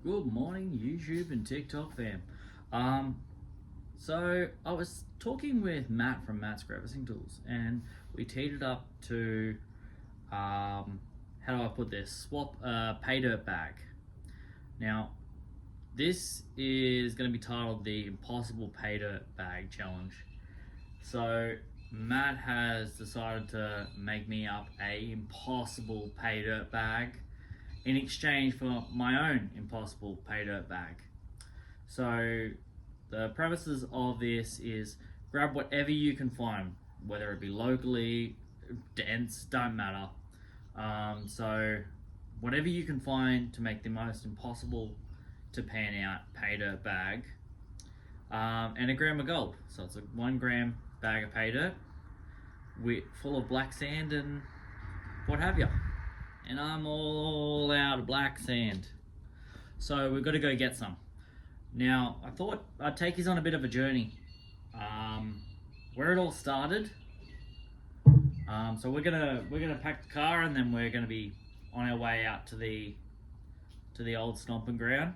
Good morning, YouTube and TikTok fam. So I was talking with Matt from Matt's Crevising Tools, and we teed it up to how do I put this? Swap a Paydirt bag. Now, this is going to be titled the Impossible Paydirt Bag Challenge. So Matt has decided to make me up a impossible Paydirt bag in exchange for my own impossible Paydirt bag. So the premises of this is grab whatever you can find, whether it be locally, dense, don't matter. So whatever you can find to make the most impossible to pan out Paydirt bag, and a gram of gold. So it's a 1 gram bag of Paydirt full of black sand and what have you. And I'm all out of black sand, so we've got to go get some. Now I thought I'd take you on a bit of a journey, where it all started. So we're gonna pack the car, and then we're gonna be on our way out to the old stomping ground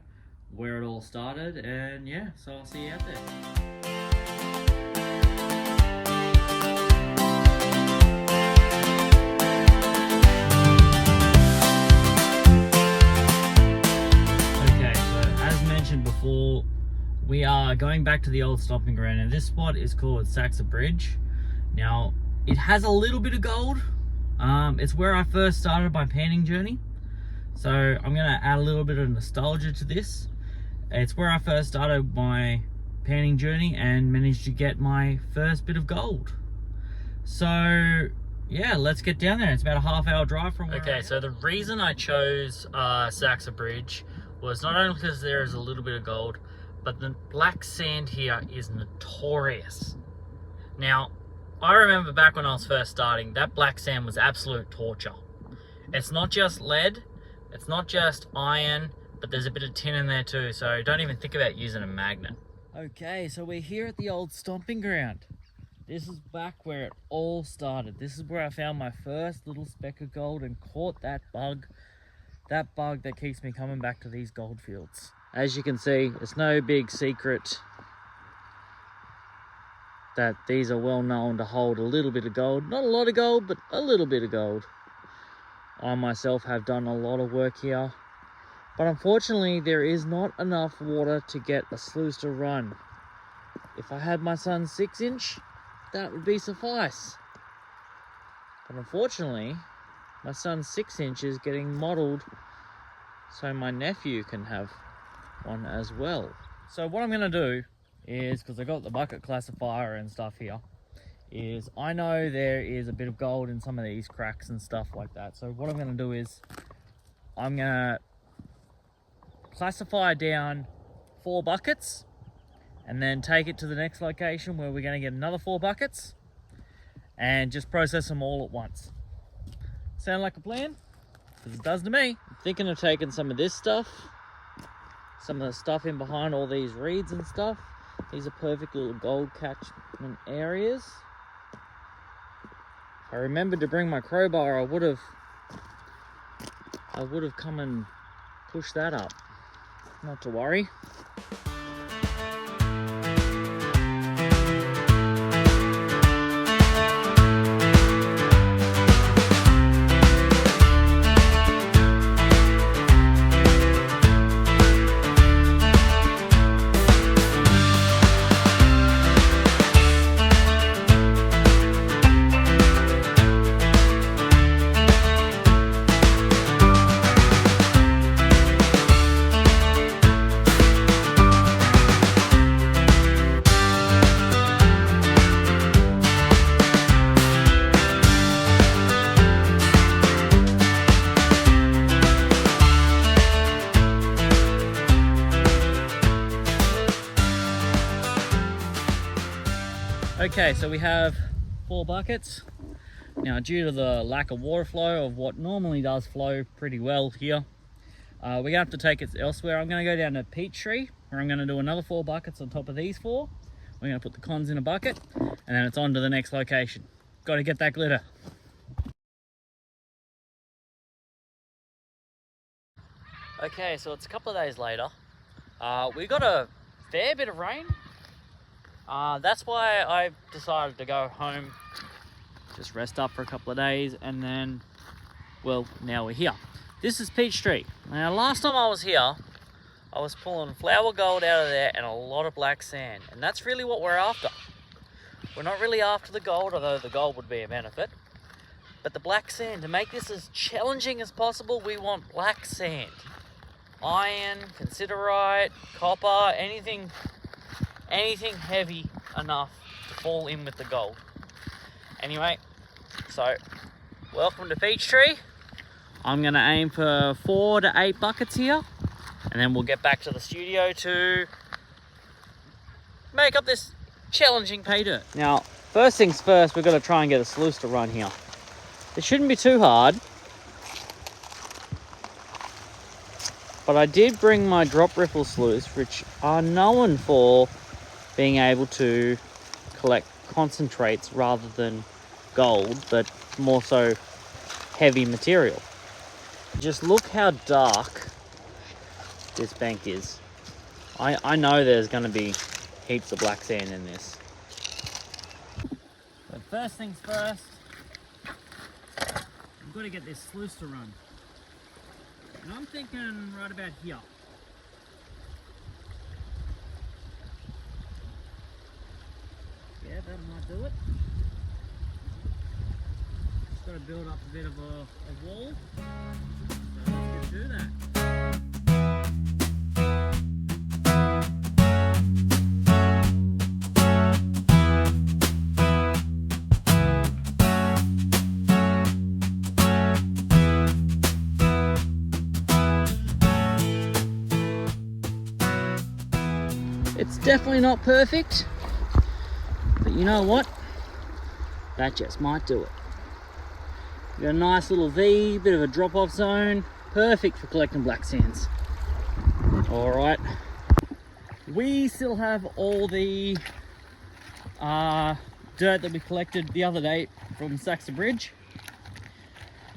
where it all started. And yeah, so I'll see you out there. Before, we are going back to the old stomping ground, and this spot is called Saxa Bridge. Now it has a little bit of gold. It's where I first started my panning journey, so I'm gonna add a little bit of nostalgia to this. It's where I first started my panning journey and managed to get my first bit of gold. So yeah, let's get down there. It's about a half-hour drive from where Okay, so the reason I chose Saxa Bridge was not only because there is a little bit of gold, but the black sand here is notorious. Now, I remember back when I was first starting, that black sand was absolute torture. It's not just lead, it's not just iron, but there's a bit of tin in there too, so don't even think about using a magnet. Okay, so we're here at the old stomping ground. This is back where it all started. This is where I found my first little speck of gold and caught that bug that keeps me coming back to these gold fields. As you can see, it's no big secret that these are well known to hold a little bit of gold. Not a lot of gold, but a little bit of gold. I myself have done a lot of work here, but unfortunately there is not enough water to get a sluice to run. If I had my son's 6-inch, that would be suffice. But unfortunately, my son's 6-inch is getting modelled so my nephew can have one as well. So what I'm going to do is, because I got the bucket classifier and stuff here, is I know there is a bit of gold in some of these cracks and stuff like that. So what I'm going to do is I'm going to classify down 4 buckets and then take it to the next location where we're going to get another 4 buckets and just process them all at once. Sound like a plan? Because it does to me. I'm thinking of taking some of this stuff, some of the stuff in behind all these reeds and stuff. These are perfect little gold catchment areas. If I remembered to bring my crowbar, I would have come and pushed that up. Not to worry. Okay, so we have 4 buckets. Now, due to the lack of water flow of what normally does flow pretty well here, we're going to have to take it elsewhere. I'm going to go down to Peachtree, where I'm going to do another 4 buckets on top of these 4. We're going to put the cons in a bucket, and then it's on to the next location. Got to get that glitter. Okay, so it's a couple of days later. We got a fair bit of rain. That's why I decided to go home, just rest up for a couple of days, and then, well, now we're here. This is Peachtree. Now, last time I was here, I was pulling flower gold out of there and a lot of black sand, and that's really what we're after. We're not really after the gold, although the gold would be a benefit, but the black sand. To make this as challenging as possible, we want black sand. Iron, considerite, copper, anything heavy enough to fall in with the gold. Anyway, so welcome to Peachtree. I'm going to aim for 4 to 8 buckets here, and then we'll get back to the studio to make up this challenging pay dirt. Now, first things first, we've got to try and get a sluice to run here. It shouldn't be too hard, but I did bring my drop ripple sluice, which are known for being able to collect concentrates rather than gold, but more so heavy material. Just look how dark this bank is. I know there's going to be heaps of black sand in this. But first things first, I've got to get this sluice to run. And I'm thinking right about here. Yeah, that might do it. Just got to build up a bit of a wall. So let's do that. It's definitely not perfect, but you know what? That just might do it. Got a nice little V, bit of a drop-off zone, perfect for collecting black sands. All right, we still have all the dirt that we collected the other day from Saxa Bridge.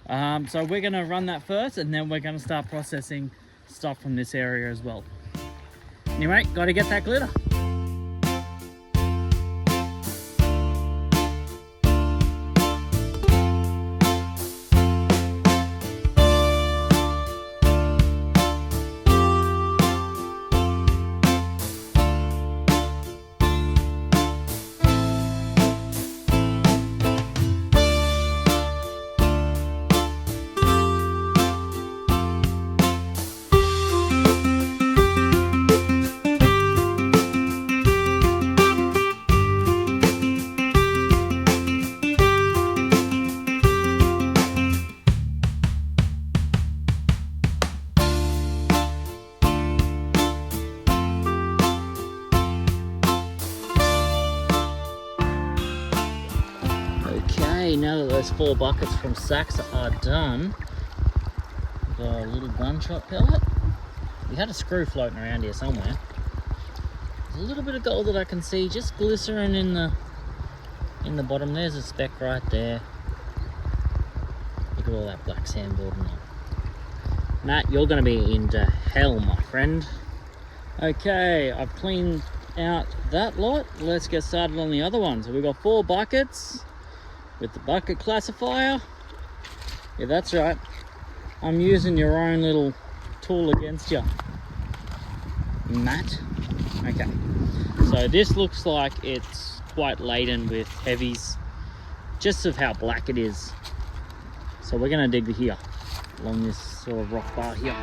So we're gonna run that first, and then we're gonna start processing stuff from this area as well. Anyway, got to get that glitter. Now that those 4 buckets from Saxa are done, we've got a little gunshot pellet. We had a screw floating around here somewhere. There's a little bit of gold that I can see just glycerin in the bottom. There's a speck right there. Look at all that black sand building up. Matt, you're going to be into hell, my friend. Okay, I've cleaned out that lot. Let's get started on the other one. So we've got 4 buckets. With the bucket classifier. Yeah, that's right. I'm using your own little tool against you, Matt. Okay, so this looks like it's quite laden with heavies, just of how black it is. So we're gonna dig here, along this sort of rock bar here.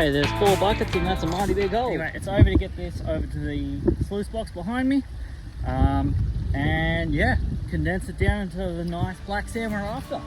There's 4 buckets and that's a mighty big hole. Anyway, it's over to get this over to the sluice box behind me. And yeah, condense it down into the nice black sand we're after.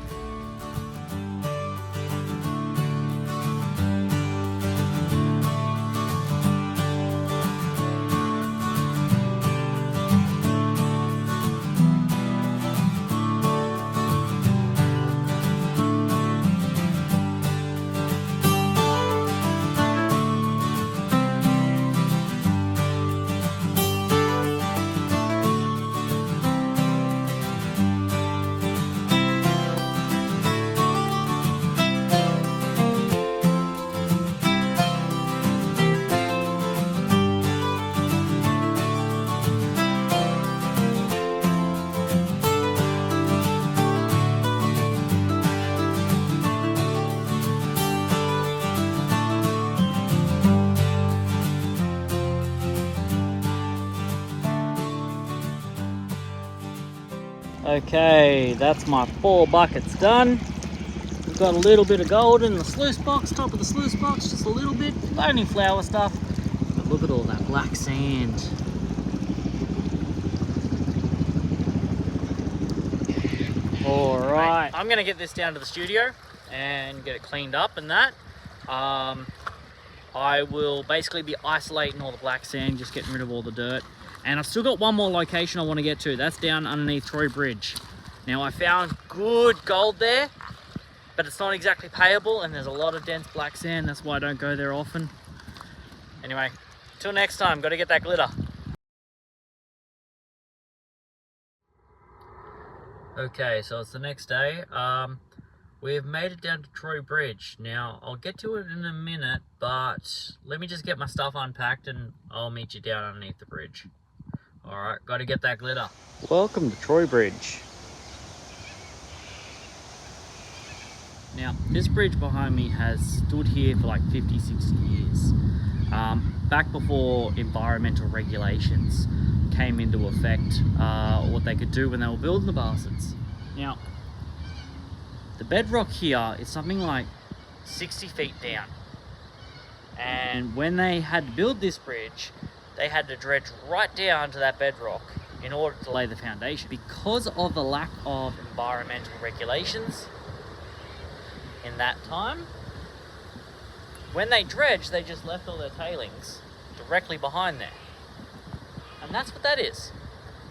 Okay, that's my 4 buckets done. We've got a little bit of gold in the sluice box, top of the sluice box, just a little bit, only flower stuff. But look at all that black sand. All right, I'm gonna get this down to the studio and get it cleaned up and that. I will basically be isolating all the black sand, just getting rid of all the dirt. And I've still got one more location I want to get to. That's down underneath Troy Bridge. Now I found good gold there, but it's not exactly payable and there's a lot of dense black sand. That's why I don't go there often. Anyway, till next time, got to get that glitter. Okay, so it's the next day. We've made it down to Troy Bridge. Now, I'll get to it in a minute, but let me just get my stuff unpacked and I'll meet you down underneath the bridge. Alright, got to get that glitter. Welcome to Troy Bridge. Now, this bridge behind me has stood here for like 50, 60 years. Back before environmental regulations came into effect, what they could do when they were building the bastards. Now, the bedrock here is something like 60 feet down. And when they had to build this bridge, they had to dredge right down to that bedrock in order to lay the foundation. Because of the lack of environmental regulations in that time, when they dredged, they just left all their tailings directly behind there. And that's what that is.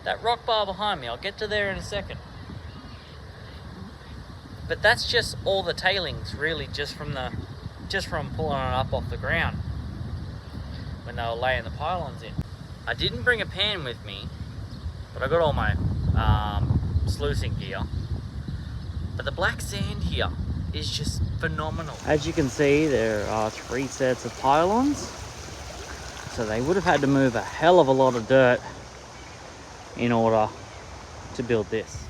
That rock bar behind me, I'll get to there in a second. But that's just all the tailings, really, just from pulling it up off the ground when they were laying the pylons in. I didn't bring a pan with me, but I got all my sluicing gear. But the black sand here is just phenomenal. As you can see, there are 3 sets of pylons, so they would have had to move a hell of a lot of dirt in order to build this.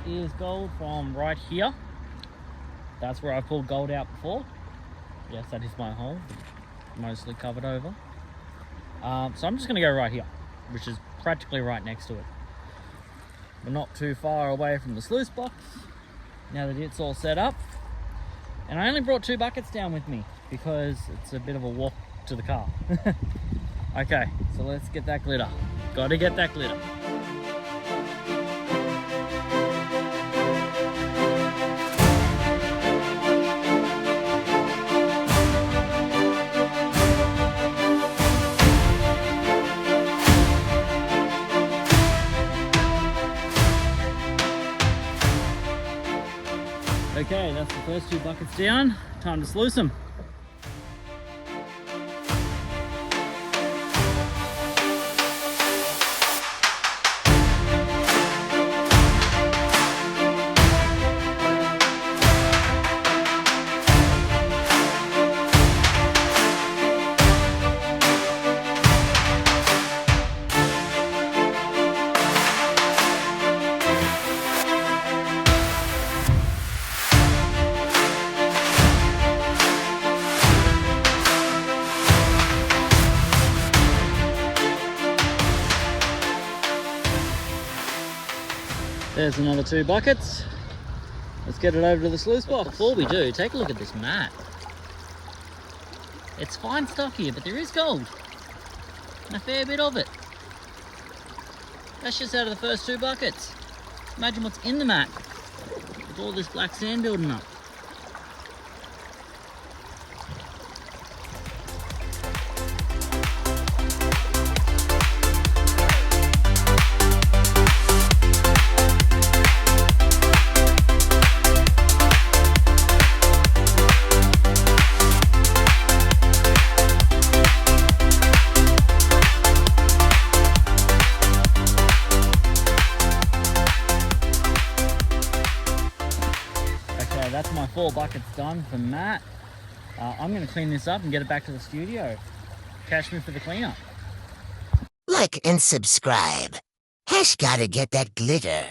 Is gold from right here. That's where I pulled gold out before. Yes, that is my hole, mostly covered over. So I'm just going to go right here, which is practically right next to it. We're not too far away from the sluice box now that it's all set up. And I only brought 2 buckets down with me because it's a bit of a walk to the car. Okay, so let's get that glitter. Got to get that glitter. Okay, that's the first 2 buckets down. Time to sluice them. There's another 2 buckets. Let's get it over to the sluice box. Before we do, take a look at this mat. It's fine stuff here, but there is gold. And a fair bit of it. That's just out of the first 2 buckets. Imagine what's in the mat with all this black sand building up. That's my 4 buckets done for Matt. I'm going to clean this up and get it back to the studio. Catch me for the cleanup. Like and subscribe. Hash gotta get that glitter.